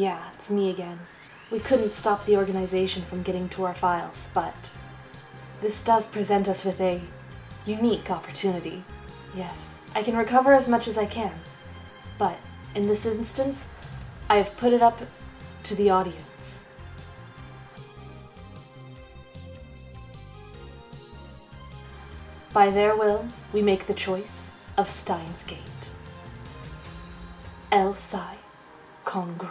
Yeah, it's me again. We couldn't stop the organization from getting to our files, but this does present us with a unique opportunity. Yes, I can recover as much as I can, but in this instance, I have put it up to the audience. By their will, we make the choice of Stein's Gate. El Psi Congru.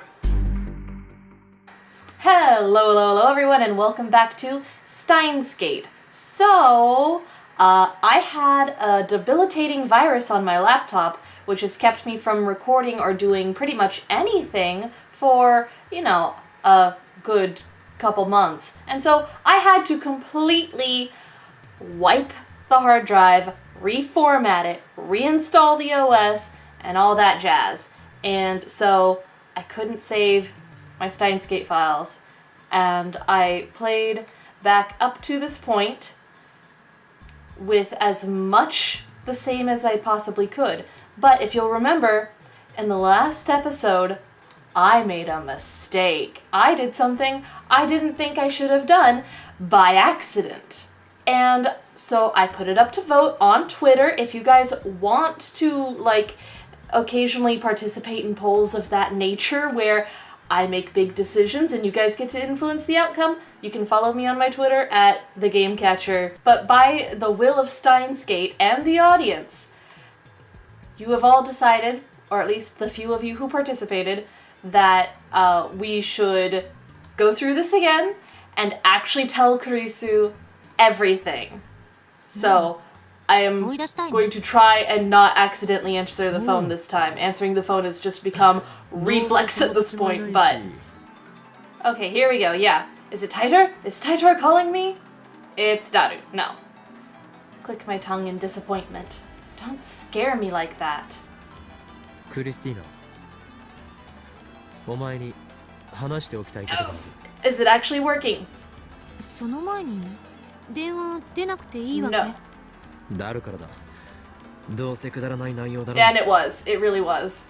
Hello everyone, and welcome back to Steins Gate. So, I had a debilitating virus on my laptop, which has kept me from recording or doing pretty much anything for, a good couple months. And so I had to completely wipe the hard drive, reformat it, reinstall the OS, and all that jazz. And so I couldn't save my Steins Gate files, and I played back up to this point with as much the same as I possibly could. But if you'll remember, in the last episode, I made a mistake. I did something I didn't think I should have done by accident. And so I put it up to vote on Twitter. If you guys want to, occasionally participate in polls of that nature where I make big decisions and you guys get to influence the outcome, you can follow me on my Twitter at TheGameCatcher. But by the will of Steins Gate and the audience, you have all decided, or at least the few of you who participated, that we should go through this again and actually tell Kurisu everything. So I am going to try and not accidentally answer the phone this time. Answering the phone has just become reflex at this point, but... Okay, here we go, yeah. Is it Titor? Is Titor calling me? It's Daru, no. Click my tongue in disappointment. Don't scare me like that. Steiner. Is it actually working? No. And it was. It really was.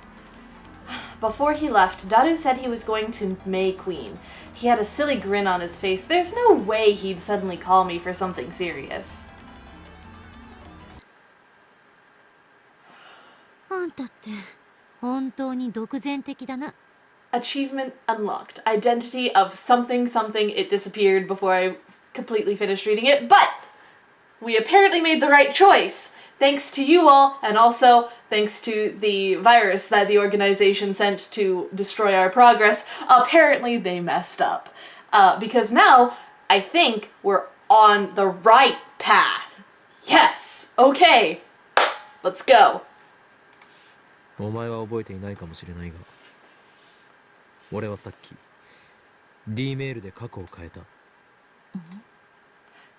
Before he left, Daru said he was going to May Queen. He had a silly grin on his face. There's no way he'd suddenly call me for something serious. Achievement unlocked. Identity of something something. It disappeared before I completely finished reading it, but we apparently made the right choice. Thanks to you all, and also thanks to the virus that the organization sent to destroy our progress. Apparently they messed up. Because now, I think we're on the right path. Yes! Okay! Let's go.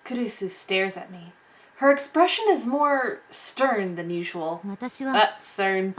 Kurisu stares at me. Her expression is more stern than usual. Stern.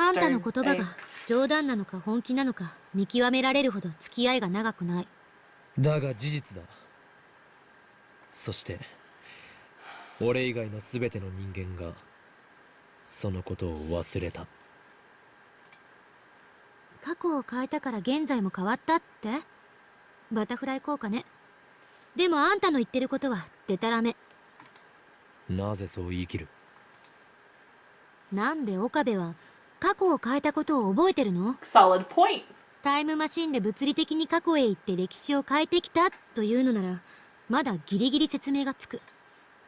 Solid point. タイムマシンで物理的に過去へ行って歴史を変えてきたというのならまだギリギリ説明がつく。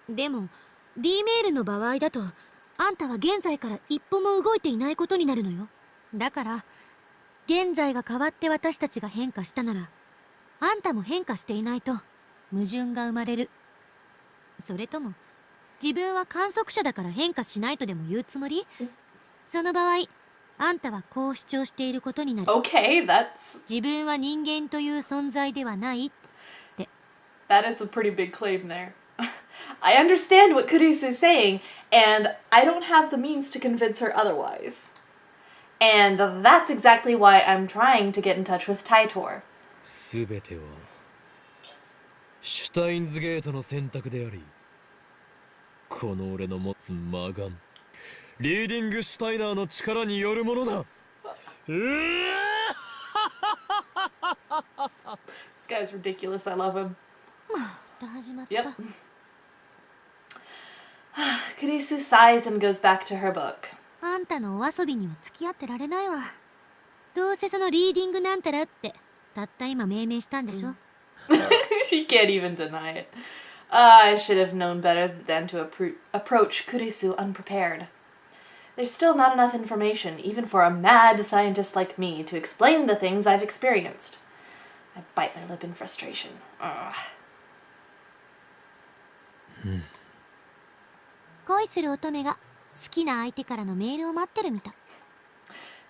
でも D メールの場合だとあんたは現在から一歩も動いていないことになるのよ。だから現在が変わって私たちが変化したならあんたも変化していないと矛盾が生まれる。それとも自分は観測者だから変化しないとでも言うつもり？その場合あんたはこう主張していることになる。Okay, that's... 自分は人間という存在ではないって。That is a pretty big claim there. I understand what Kurisu is saying, and I don't have the means to convince her otherwise. And that's exactly why I'm trying to get in touch with Titor. すべてはシュタインズゲートの選択であり、この俺の持つ魔眼、リーディングシュタイナーの力によるものだ。guy's ridiculous. I love him. また始まった。 Yep. Kurisu sighs and goes back to her book. あんたのお遊びには付き合ってられないわ。どうせそのリーディングなんたらってたった今命名したんでしょ。He can't even deny it. I should have known better than to approach Kurisu unprepared. There's still not enough information, even for a mad scientist like me, to explain the things I've experienced. I bite my lip in frustration. Ugh. 恋する乙女が好きな相手からのメールを待ってるみたい。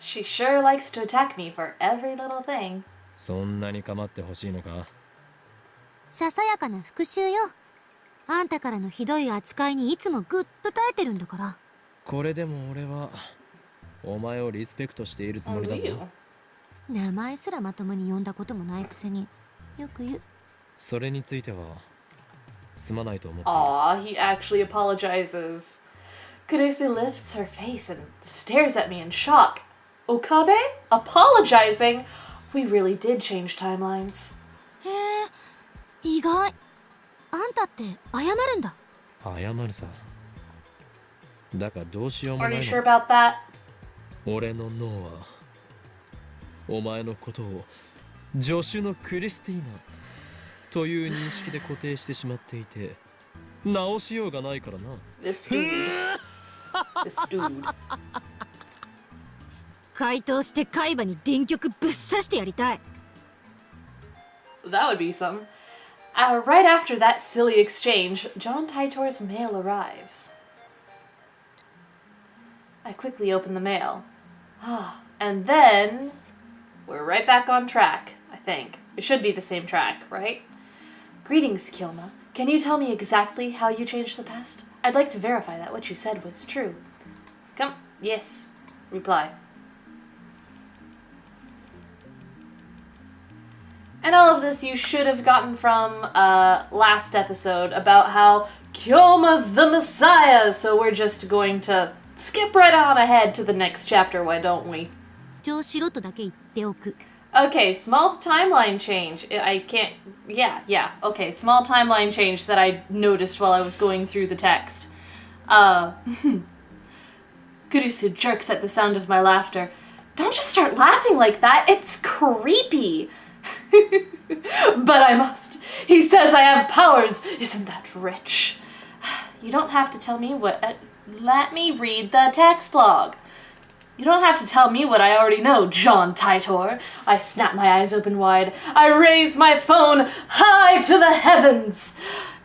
She sure likes to attack me for every little thing. そんなに構ってほしいのか。ささやかな復讐よ。あんたからのひどい扱いにいつもぐっと耐えてるんだから。これでも俺はお前をリスペクトしているつもりだぞ。名前すらまともに呼んだこともないくせによく言う。それについてはすまないと思っている。 Aw, he actually apologizes. Kurisu lifts her face and stares at me in shock. Okabe? Apologizing? We really did change timelines. へえ、意外。あんたって謝るんだ。謝るさ。だがどうしようも Are な you い sure の。 about that? 俺の脳はお前のことを助手のクリスティーナという認識で固定してしまっていて直しようがないからな。 This dude. This dude. 回答して海馬に電極ぶっ刺してやりたい。 That would be some. Right after that silly exchange, John Titor's mail arrives. I quickly open the mail. And then we're right back on track, I think. It should be the same track, right? Greetings, Kyoma. Can you tell me exactly how you changed the past? I'd like to verify that what you said was true. Come. Yes. Reply. And all of this you should have gotten from last episode about how Kyoma's the Messiah, so we're just going to skip right on ahead to the next chapter, why don't we? 調子ろとだけ言っておく。 Okay, small timeline change. I can't... Yeah. Okay, small timeline change that I noticed while I was going through the text. Kurisu jerks at the sound of my laughter. Don't just start laughing like that, it's creepy! But I must. He says I have powers. Isn't that rich? You don't have to tell me what... let me read the text log. You don't have to tell me what I already know, John Titor. I snap my eyes open wide. I raise my phone high to the heavens.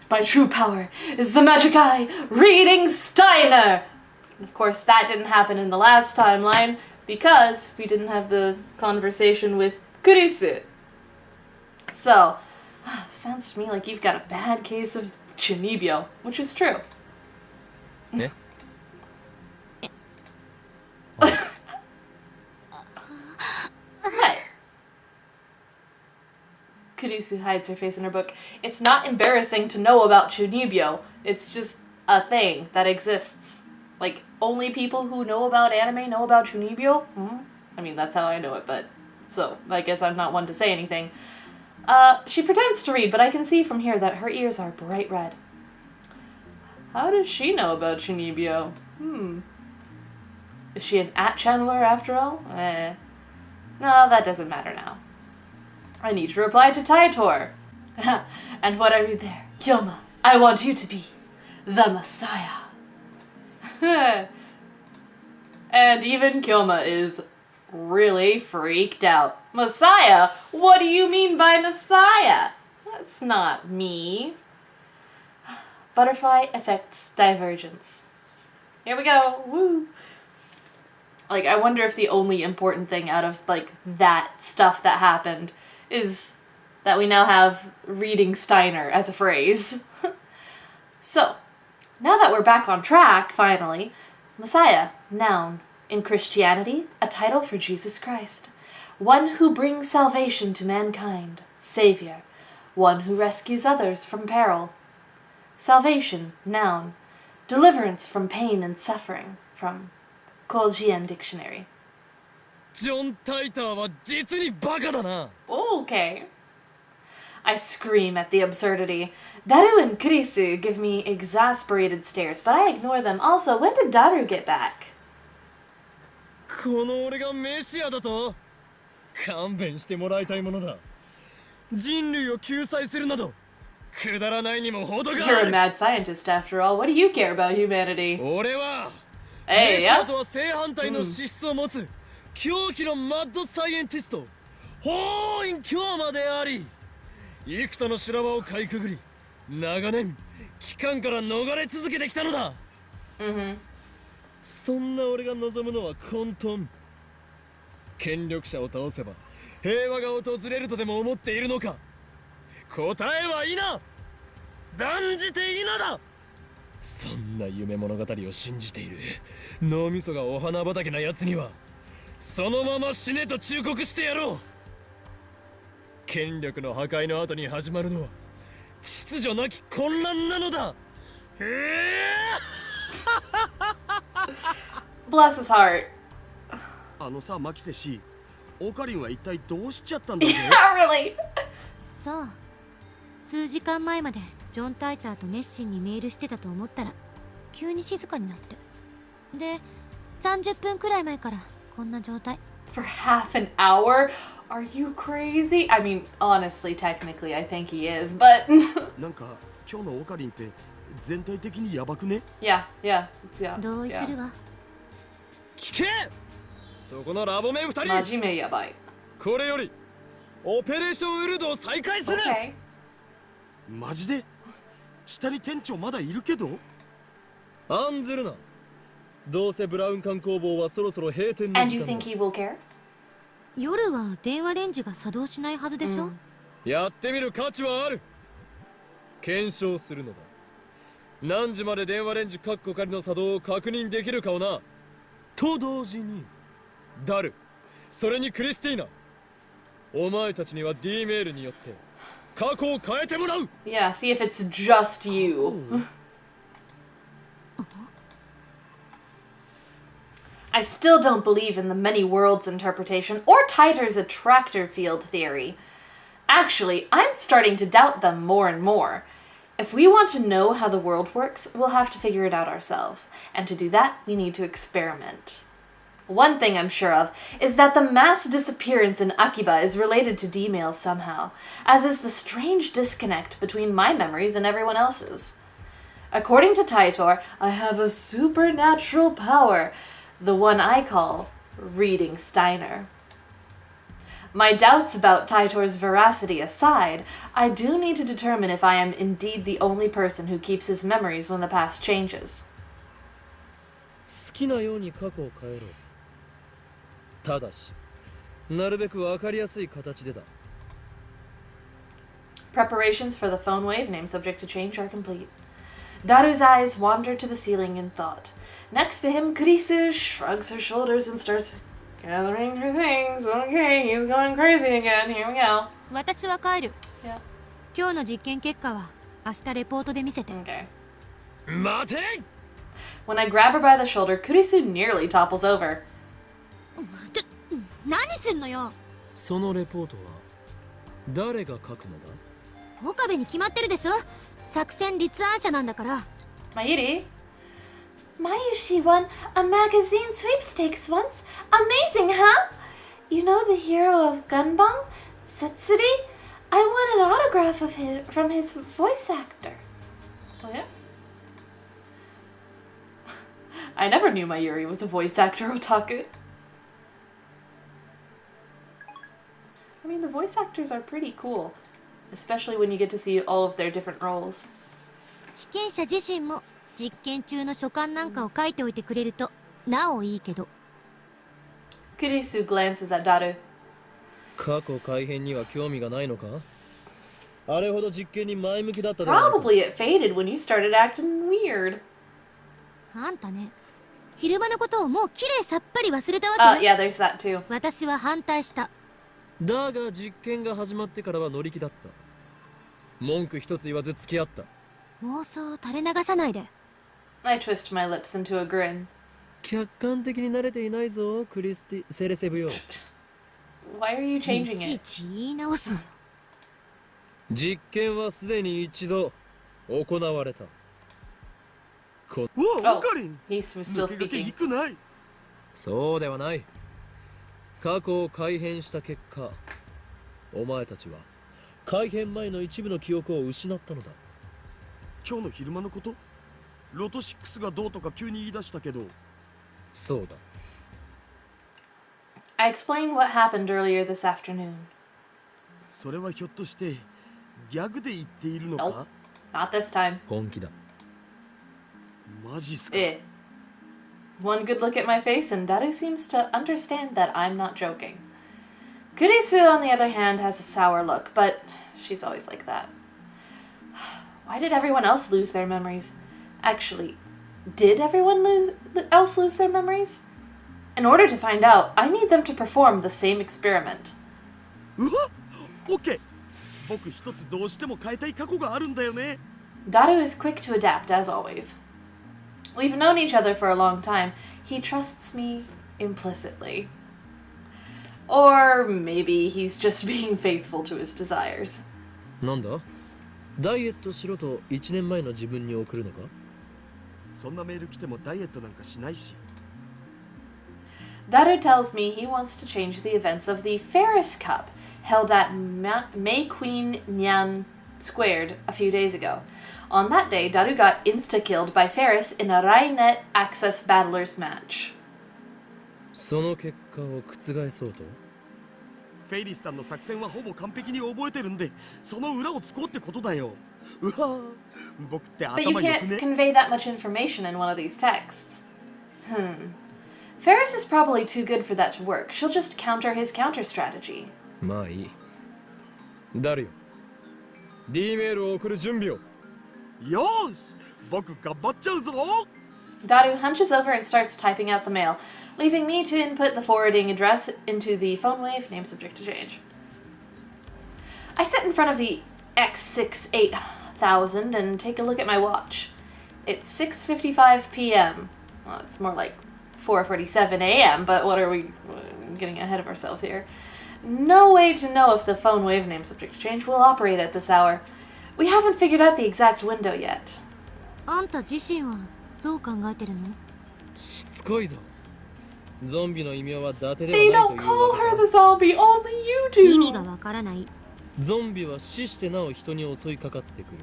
My true power is the magic eye, Reading Steiner. Of course, that didn't happen in the last timeline because we didn't have the conversation with Kurisu. So, sounds to me like you've got a bad case of chinibyo, which is true. ね。 Right. Kurisu hides her face in her book. It's not embarrassing to know about chunibyo. It's just a thing that exists. Like, only people who know about anime know about chunibyo? I mean, that's how I know it, but... So, I guess I'm not one to say anything. She pretends to read, but I can see from here that her ears are bright red. How does she know about chunibyo? Is she an at-channeler after all? No, that doesn't matter now. I need to reply to Titor. And what are you there? Kyoma, I want you to be the Messiah. And even Kyoma is really freaked out. Messiah? What do you mean by Messiah? That's not me. Butterfly affects divergence. Here we go. Woo. Like, I wonder if the only important thing out of, like, that stuff that happened is that we now have Reading Steiner as a phrase. So, now that we're back on track, finally, Messiah, noun. In Christianity, a title for Jesus Christ. One who brings salvation to mankind. Savior. One who rescues others from peril. Salvation, noun. Deliverance from pain and suffering. From Kojian Dictionary. ジョン・タイターは実にバカだな。 Okay. I scream at the absurdity. Daru and Kurisu give me exasperated stares, but I ignore them. Also, when did Daru get back? この俺がメシアだと勘弁してもらいたいものだ。人類を救済するなどくだらないにも程が You're あ a る。 mad scientist after all. What do you care about humanity? 俺は Hey, メシア yeah? とは正反対の資質を持つ狂気のマッドサイエンティスト法院京馬であり、幾多の修羅場をかいくぐり長年機関から逃れ続けてきたのだ。そんな俺が望むのは混沌。権力者を倒せば平和が訪れるとでも思っているのか。答えは否。断じて否だ。そんな夢物語を信じている脳みそがお花畑なやつにはそのまま死ねと忠告してやろう。権力の破壊の後に始まるのは秩序なき混乱なのだ。Bless his heart. あのさ、マキセ氏、オカリンは一体どうしちゃったんだぜ。Not really. そう。数時間前までジョン・タイターと熱心にメールしてたと思ったら急に静かになって。で、30分くらい前からこんな状態。For half an hour? Are you crazy? I mean, honestly, technically, I think he is, but なんか今日のオカリンって全体的にヤバくね。 yeah. 同意するわ。聞け。そこのラボメン2人、 Majime yabai. これよりオペレーションウルドを再開する。 Okay. マジで？下に店長まだいるけど？案ずるな。どうせブラウン管工房はそろそろ閉店の And 時 you 間 think だ。 he will care? 夜は電話レンジが作動しないはずでしょ、やってみる価値はある。検証するのだ。何時まで電話レンジカッコ仮の作動を確認できるかをな。と同時にダル、それにクリスティーナ、お前たちには D メールによって過去を変えてもらう。 Yeah, see if it's just you. I still don't believe in the many worlds interpretation or Titor's attractor field theory. Actually, I'm starting to doubt them more and more. If we want to know how the world works, we'll have to figure it out ourselves. And to do that, we need to experiment. One thing I'm sure of is that the mass disappearance in Akiba is related to D-mail somehow, as is the strange disconnect between my memories and everyone else's. According to Titor, I have a supernatural power, the one I call Reading Steiner. My doubts about Titor's veracity aside, I do need to determine if I am indeed the only person who keeps his memories when the past changes. 好きなように過去を変えろ。ただし、なるべくわかりやすい形でだ。Preparations for the phone wave, name subject to change, are complete. Daru's eyes wander to the ceiling in thought. Next to him, Kurisu shrugs her shoulders and starts gathering her things. Okay, he's going crazy again. Here we go. 私は帰る。 Yeah. 今日の実験結果は明日レポートで見せて。 Okay. 待て。 When I grab her by the shoulder, Kurisu nearly topples over. 何すんのよ。そのレポートは誰が書くのだ。岡部に決まってるでしょ。作戦立案者なんだから。Mayuri? Mayushi won a magazine sweepstakes once. Amazing, huh? You know the hero of Gunbang? Satsuri? I won an autograph of his from his voice actor. Oh yeah? I never knew Mayuri was a voice actor otaku. I mean, the voice actors are pretty cool, especially when you get to see all of their different roles. 被験者自身も実験中の書簡なんかを書いておいてくれるとなおいいけど。 Kurisu glances at Daru. 過去改変には興味がないのか。あれほど実験に前向きだったではないか。 Probably it faded when you started acting weird. あんたね、昼間のことをもうきれいさっぱり忘れたわけ。Yeah, there's that too. 私は反対した。だが実験が始まってからは乗り気だった。文句一つ言わず付き合った。妄想を垂れ流さないで。I twist my lips into a grin. 客観的に慣れていないぞ、クリスティ・セレセブよ。Why are you い changing ちい it? ち言い直すのよ。実験はすでに一度行われた。うわ、オカリン He's still 抜け駆け speaking. 行くない。そうではない。過去を改変した結果、お前たちは改変前の一部の記憶を失ったのだ。今日の昼間のこと？ロト6がどうとか急に言い出したけど。そうだ。I explained what happened earlier this afternoon. それはひょっとしてギャグで言っているの Nope. か？ Not this time. 本気だ。マジっすか？ One good look at my face, and Daru seems to understand that I'm not joking. Kurisu, on the other hand, has a sour look, but she's always like that. Why did everyone else lose their memories? Actually, did everyone else lose their memories? In order to find out, I need them to perform the same experiment. うわ、オッケー。僕一つどうしても変えたい過去があるんだよね。Daru is quick to adapt, as always. We've known each other for a long time. He trusts me implicitly. Or maybe he's just being faithful to his desires. なんだ？ダイエットしろと1年前の自分に送るのか？そんなメール来てもダイエットなんかしないし。Daru tells me he wants to change the events of the Ferris Cup, held at May Queen Nyan Squared a few days ago. On that day, Daru got insta-killed by Ferris in a Rainet Access Battlers match. その結果を覆そうと？フェイリスタンの作戦はほぼ完璧に覚えてるんで、その裏をつこうってことだよ。うわ、僕って But you 頭良く can't ね。 convey that much information in one of these texts. Ferris is probably too good for that to work. She'll just counter his counter strategy. まあいい。ダルよ。D メールを送る準備を。よーし、僕頑張っちゃうぞ。 Daru hunches over and starts typing out the mail, leaving me to input the forwarding address into the phone wave name subject to change. I sit in front of the X68000 and take a look at my watch. It's 6:55 p.m. Well, it's more like 4:47 a.m., but what are we getting ahead of ourselves here? No way to know if the phone wave name subject to change will operate at this hour. We haven't figured out the exact window yet. あんた自身はどう考えてるの？しつこいぞ。ゾンビの異名は伊達で They はない don't という call わ her け the zombie, only you 意味が do. わからない。ゾンビは死してなお人に襲いかかってくる。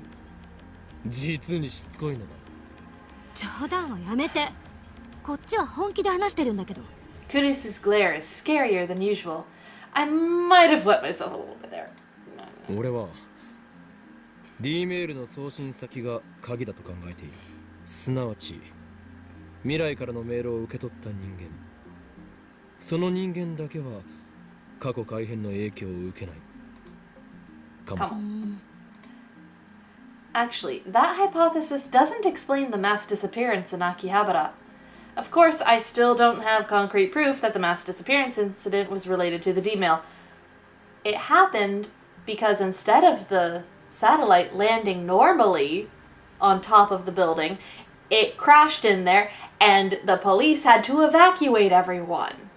実にしつこいのだ。冗談はやめて。こっちは本気で話してるんだけど。Kurisu's glare is scarier than usual. I might have wet myself a little bit there. 俺は D メールの送信先が鍵だと考えている。すなわち未来からのメールを受け取った人間。その人間だけは過去改変の影響を受けない。か Come も。 on. Actually, that hypothesis doesn't explain the mass disappearance in Akihabara. Of course, I still don't have concrete proof that the mass disappearance incident was related to the D-mail. It happened because instead of the satellite landing normally on top of the building, it crashed in there and the police had to evacuate everyone.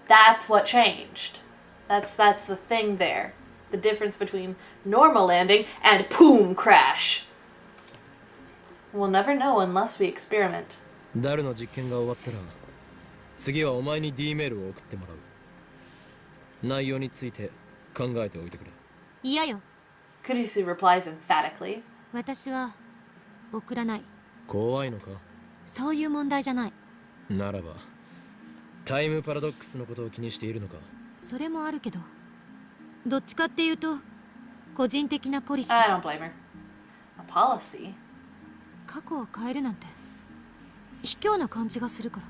That's what changed. That's the thing there. The difference between normal landing and boom crash. We'll never know unless we experiment. ダルの実験が終わったら次はお前に D メールを送ってもらう。内容について考えておいてくれ。嫌よ。 Kurisu replies emphatically. 私は送らない。怖いのか？そういう問題じゃない。ならばタイムパラドックスのことを気にしているのか？それもあるけど、どっちかっていうと個人的なポリシ I ー。 don't blame her. A policy? 過去を変えるなんて卑怯な感じがするから。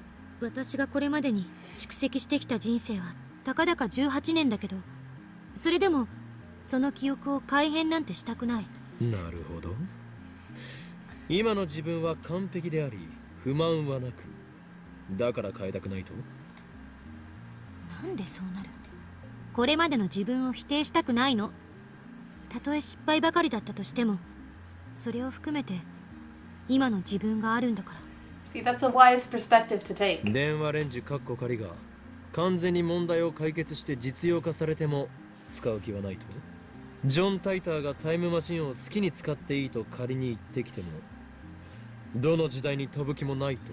私がこれまでに蓄積してきた人生はたかだか18年だけど、それでもその記憶を改変なんてしたくない。なるほど。今の自分は完璧であり不満はなく、だから変えたくないと？なんでそうなる？これまでの自分を否定したくないの。たとえ失敗ばかりだったとしても、それを含めて今の自分があるんだから。See, that's a wise perspective to take. 電話レンジカッコ仮が完全に問題を解決して実用化されても使う気はないと？ジョン・タイターがタイムマシンを好きに使っていいと仮に言ってきても、どの時代に飛ぶ気もないと？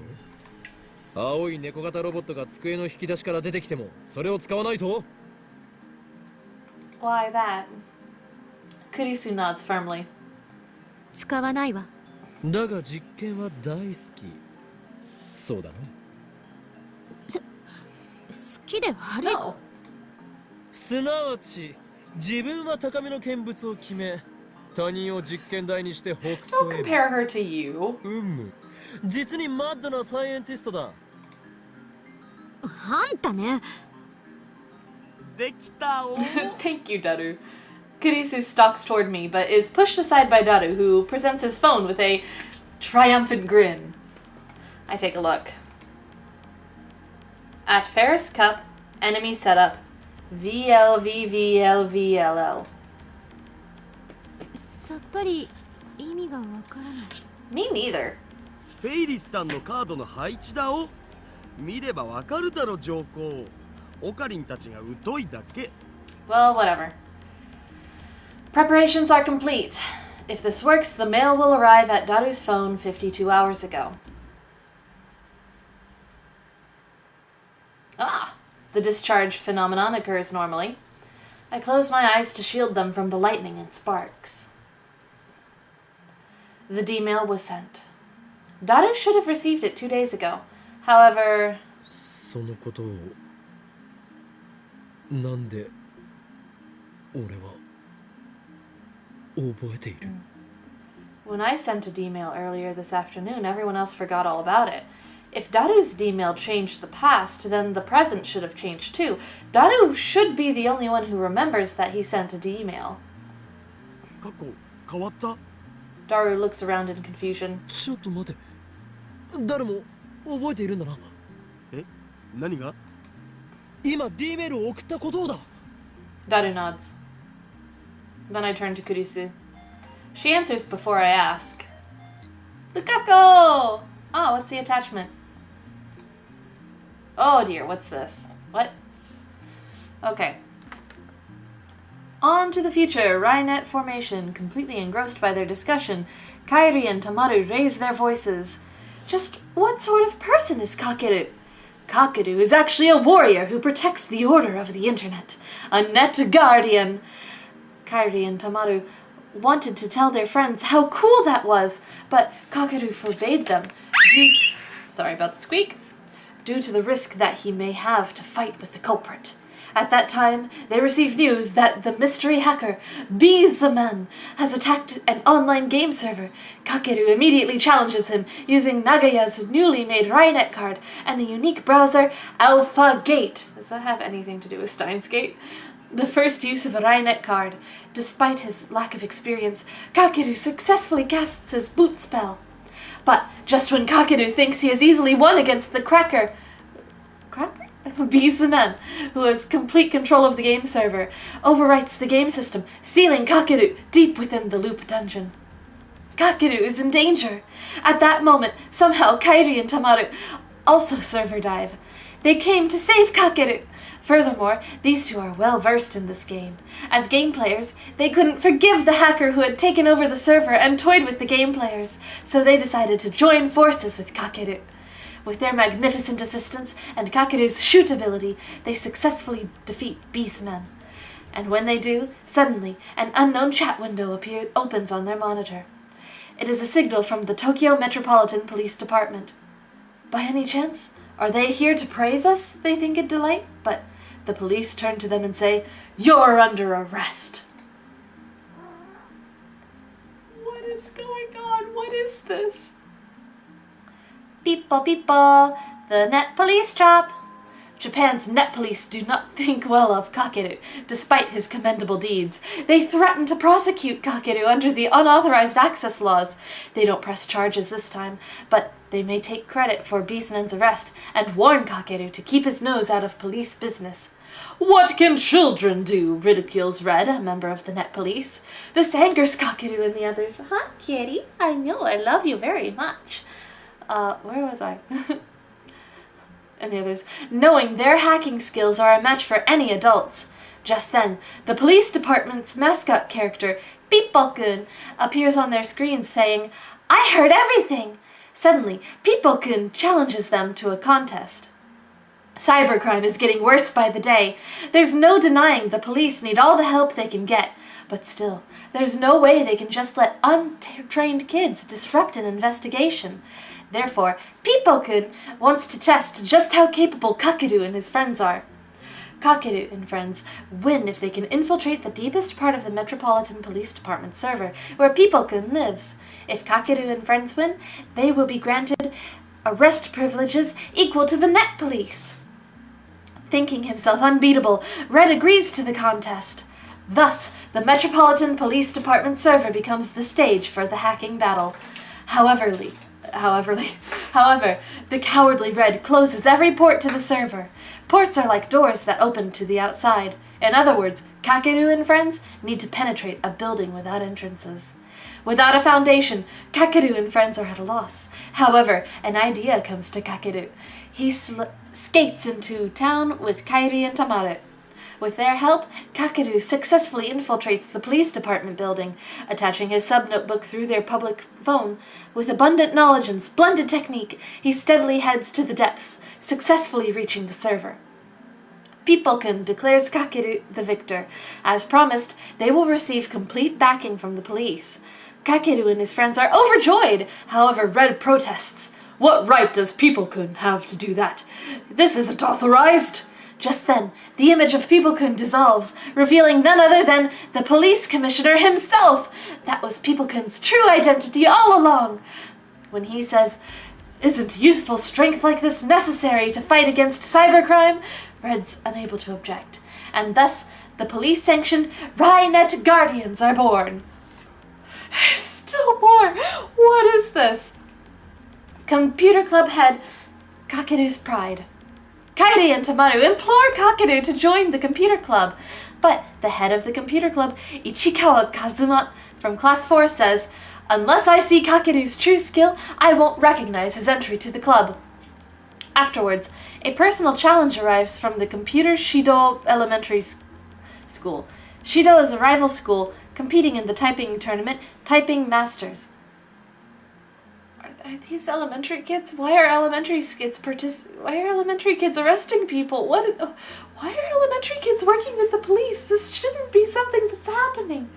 青い猫型ロボットが机の引き出しから出てきてもそれを使わないと？ Why that? Kurisu nods firmly. 使わないわ。だが実験は大好き。そうだな。好きで悪いか。 No. すなわち自分は高めの見物を決め、他人を実験台にして北 Don't 総へ。 compare her to you. 実にマッドなサイエンティストだ。あんたね。できたお Thank you, Daru. Kurisu stalks toward me, but is pushed aside by Daru, who presents his phone with a triumphant grin. I take a look. At Ferris Cup, enemy setup, VLVVLVLL. さっぱり意味がわからない。 Me neither. フェイリスタンのカードの配置だお。見ればわかるだろ上皇。オカリンたちが疎いだけ。 Well, whatever. Preparations are complete. If this works, the mail will arrive at Daru's phone 52 hours ago. Ah, the discharge phenomenon occurs normally. I close my eyes to shield them from the lightning and sparks. The D-mail was sent. Daru should have received it 2 days ago. However... そのことをなんで俺は覚えている？ When I sent a D-mail earlier this afternoon, everyone else forgot all about it. If Daru's D-mail changed the past, then the present should have changed too. Daru should be the only one who remembers that he sent a D-mail. 過去変わった？ Daru looks around in confusion. ちょっと待て。誰も覚えているんだな。え、何が？今 D メールを送ったことをだ。 Daru nods. Then I turn to Kurisu. She answers before I ask. Lukako! Oh, what's the attachment? Oh dear, what's this? What? Okay. On to the future. Rainet formation. Completely engrossed by their discussion, Kairi and Tamaru raise their voices. Just what sort of person is Kakeru? Kakeru is actually a warrior who protects the order of the internet. A net guardian. Kairi and Tamaru wanted to tell their friends how cool that was, but Kakeru forbade them. Sorry about the squeak. Due to the risk that he may have to fight with the culprit. At that time, they received news that the mystery hacker, Beezaman, has attacked an online game server. Kakeru immediately challenges him using Nagaya's newly made Rainet card and the unique browser Alpha Gate. Does that have anything to do with Steins Gate? The first use of a Rainet card. Despite his lack of experience, Kakeru successfully casts his boot spell. But just when Kakeru thinks he has easily won against the Cracker, Beezaman, who has complete control of the game server, overwrites the game system, sealing Kakeru deep within the loop dungeon. Kakeru is in danger. At that moment, somehow Kairi and Tamaru also server dive. They came to save Kakeru. Furthermore, these two are well versed in this game. As game players, they couldn't forgive the hacker who had taken over the server and toyed with the game players, so they decided to join forces with Kakeru. With their magnificent assistance and Kakeru's shoot ability, they successfully defeat Beastmen. And when they do, suddenly an unknown chat window opens on their monitor. It is a signal from the Tokyo Metropolitan Police Department. By any chance, are they here to praise us? They think in delight, but the police turn to them and say, "You're under arrest." What is going on? What is this? People, the net police trap. Japan's net police do not think well of Kakeru, despite his commendable deeds. They threaten to prosecute Kakeru under the unauthorized access laws. They don't press charges this time, but they may take credit for Beastman's arrest and warn Kakeru to keep his nose out of police business. "What can children do?" ridicules Red, a member of the net police. This angers Kakeru and the others. "Huh, kitty? I know I love you very much." Where was I? And the others, knowing their hacking skills are a match for any adults. Just then, the police department's mascot character, People-kun, appears on their screen saying, "I heard everything!" Suddenly, People-kun challenges them to a contest. Cybercrime is getting worse by the day. There's no denying the police need all the help they can get. But still, there's no way they can just let untrained kids disrupt an investigation. Therefore, People-kun wants to test just how capable Kakeru and his friends are. Kakeru and friends win if they can infiltrate the deepest part of the Metropolitan Police Department server, where People-kun lives. If Kakeru and friends win, they will be granted arrest privileges equal to the Net Police. Thinking himself unbeatable, Red agrees to the contest. Thus, the Metropolitan Police Department server becomes the stage for the hacking battle. However, the cowardly Red closes every port to the server. Ports are like doors that open to the outside. In other words, Kakeru and friends need to penetrate a building without entrances. Without a foundation, Kakeru and friends are at a loss. However, an idea comes to Kakeru. He skates into town with Kairi and Tamaru. With their help, Kakeru successfully infiltrates the police department building, attaching his sub-notebook through their public phone. With abundant knowledge and splendid technique, he steadily heads to the depths, successfully reaching the server. People-kun declares Kakeru the victor. As promised, they will receive complete backing from the police. Kakeru and his friends are overjoyed. However, Red protests. "What right does People-kun have to do that? This isn't authorized." Just then, the image of People-kun dissolves, revealing none other than the police commissioner himself. That was People-kun's true identity all along. When he says, "Isn't youthful strength like this necessary to fight against cybercrime?" Red's unable to object. And thus, the police-sanctioned Rainet Guardians are born. Still more! What is this? Computer Club head Kakeru's pride. Kairi and Tamaru implore Kakeru to join the computer club, but the head of the computer club, Ichikawa Kazuma from Class 4, says, "Unless I see Kakeru's true skill, I won't recognize his entry to the club." Afterwards, a personal challenge arrives from the Computer Shido Elementary School. Shido is a rival school competing in the typing tournament, Typing Masters. Are these elementary kids? Why are elementary kids arresting people? Why are elementary kids working with the police? This shouldn't be something that's happening.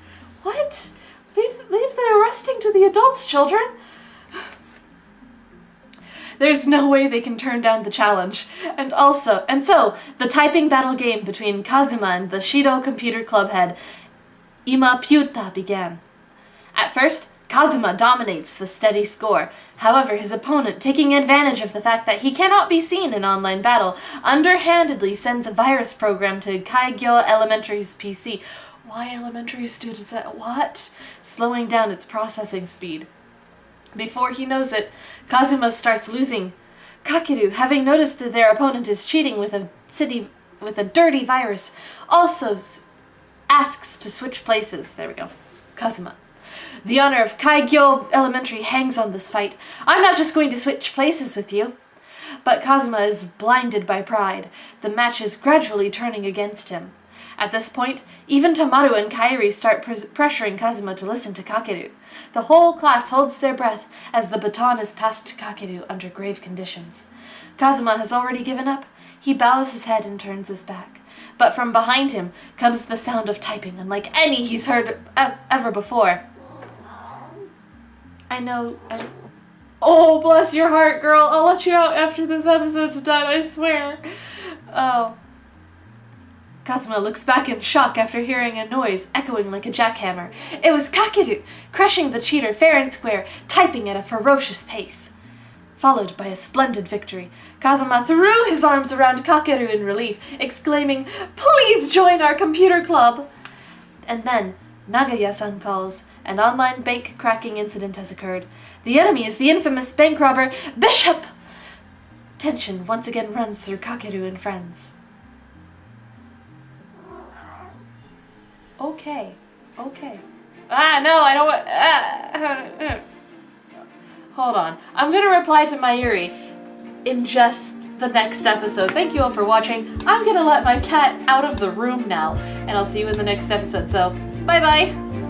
What? Leave the arresting to the adults, children. There's no way they can turn down the challenge. And so, the typing battle game between Kazuma and the Shido Computer Club head, Ima Pyuta, began. At first, Kazuma dominates the steady score. However, his opponent, taking advantage of the fact that he cannot be seen in online battle, underhandedly sends a virus program to Kaigyo Elementary's PC. Why elementary students at what? Slowing down its processing speed. Before he knows it, Kazuma starts losing. Kakeru, having noticed that their opponent is cheating with a dirty virus, also asks to switch places. There we go. Kazuma. The honor of Kaigyo Elementary hangs on this fight. I'm not just going to switch places with you. But Kazuma is blinded by pride. The match is gradually turning against him. At this point, even Tamaru and Kairi start pressuring Kazuma to listen to Kakeru. The whole class holds their breath as the baton is passed to Kakeru under grave conditions. Kazuma has already given up. He bows his head and turns his back. But from behind him comes the sound of typing, unlike any he's heard ever before. Oh, bless your heart, girl. I'll let you out after this episode's done, I swear. Oh. Kazuma looks back in shock after hearing a noise echoing like a jackhammer. It was Kakeru, crushing the cheater fair and square, typing at a ferocious pace. Followed by a splendid victory, Kazuma threw his arms around Kakeru in relief, exclaiming, "Please join our computer club!" And then, Nagaya-san calls. An online bank cracking incident has occurred. The enemy is the infamous bank robber, Bishop! Tension once again runs through Kakeru and friends. Okay. No, I don't want... Hold on. I'm gonna reply to Mayuri. in just the next episode. Thank you all for watching. I'm gonna let my cat out of the room now, and I'll see you in the next episode. So, bye bye!